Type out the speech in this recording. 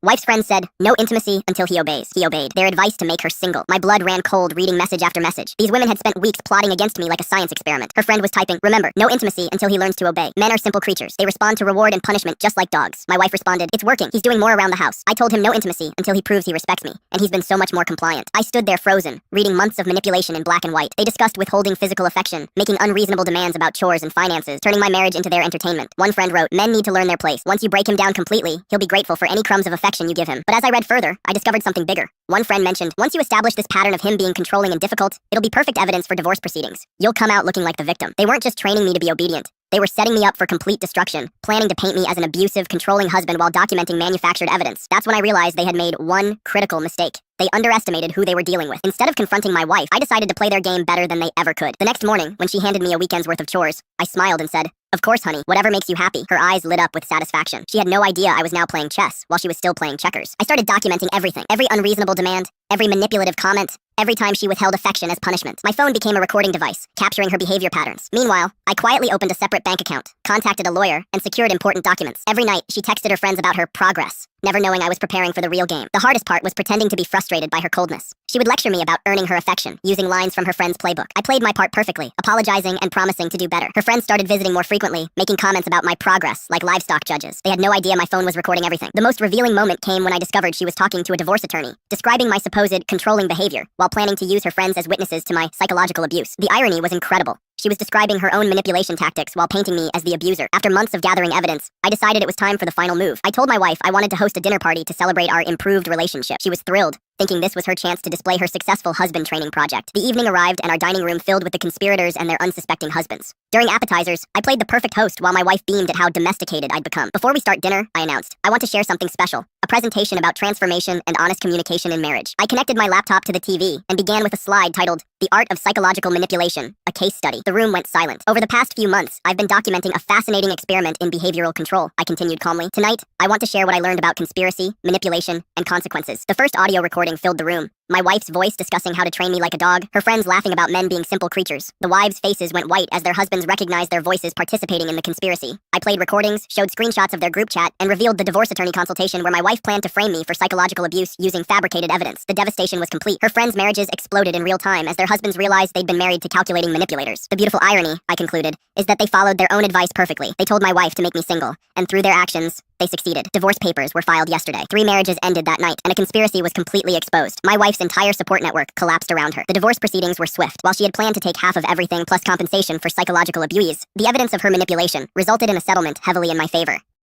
Wife's friend said, no intimacy until he obeys. He obeyed. Their advice to make her single. My blood ran cold reading message after message. These women had spent weeks plotting against me like a science experiment. Her friend was typing, remember, no intimacy until he learns to obey. Men are simple creatures. They respond to reward and punishment just like dogs. My wife responded, it's working. He's doing more around the house. I told him no intimacy until he proves he respects me. And he's been so much more compliant. I stood there frozen, reading months of manipulation in black and white. They discussed withholding physical affection, making unreasonable demands about chores and finances, turning my marriage into their entertainment. One friend wrote, men need to learn their place. Once you break him down completely, he'll be grateful for any crumbs of affection you give him. But as I read further, I discovered something bigger. One friend mentioned, once you establish this pattern of him being controlling and difficult, it'll be perfect evidence for divorce proceedings. You'll come out looking like the victim. They weren't just training me to be obedient. They were setting me up for complete destruction, planning to paint me as an abusive, controlling husband while documenting manufactured evidence. That's when I realized they had made one critical mistake. They underestimated who they were dealing with. Instead of confronting my wife, I decided to play their game better than they ever could. The next morning, when she handed me a weekend's worth of chores, I smiled and said, of course, honey, whatever makes you happy. Her eyes lit up with satisfaction. She had no idea I was now playing chess while she was still playing checkers. I started documenting everything, every unreasonable demand, every manipulative comment, every time she withheld affection as punishment. My phone became a recording device, capturing her behavior patterns. Meanwhile, I quietly opened a separate bank account, contacted a lawyer, and secured important documents. Every night, she texted her friends about her progress, never knowing I was preparing for the real game. The hardest part was pretending to be frustrated by her coldness. She would lecture me about earning her affection, using lines from her friend's playbook. I played my part perfectly, apologizing and promising to do better. Her friends started visiting more frequently, making comments about my progress, like livestock judges. They had no idea my phone was recording everything. The most revealing moment came when I discovered she was talking to a divorce attorney, describing my supposed controlling behavior, while planning to use her friends as witnesses to my psychological abuse. The irony was incredible. She was describing her own manipulation tactics while painting me as the abuser. After months of gathering evidence, I decided it was time for the final move. I told my wife I wanted to host a dinner party to celebrate our improved relationship. She was thrilled, thinking this was her chance to display her successful husband training project. The evening arrived and our dining room filled with the conspirators and their unsuspecting husbands. During appetizers, I played the perfect host while my wife beamed at how domesticated I'd become. Before we start dinner, I announced, I want to share something special, a presentation about transformation and honest communication in marriage. I connected my laptop to the TV and began with a slide titled, The Art of Psychological Manipulation, a Case Study. The room went silent. Over the past few months, I've been documenting a fascinating experiment in behavioral control. I continued calmly. Tonight, I want to share what I learned about conspiracy, manipulation, and consequences. The first audio recording filled the room. My wife's voice discussing how to train me like a dog, her friends laughing about men being simple creatures. The wives' faces went white as their husbands recognized their voices participating in the conspiracy. I played recordings, showed screenshots of their group chat, and revealed the divorce attorney consultation where my wife planned to frame me for psychological abuse using fabricated evidence. The devastation was complete. Her friends' marriages exploded in real time as their husbands realized they'd been married to calculating manipulators. The beautiful irony, I concluded, is that they followed their own advice perfectly. They told my wife to make me single, and through their actions, they succeeded. Divorce papers were filed yesterday. 3 marriages ended that night, and a conspiracy was completely exposed. My wife's entire support network collapsed around her. The divorce proceedings were swift. While she had planned to take half of everything plus compensation for psychological abuse, the evidence of her manipulation resulted in a settlement heavily in my favor.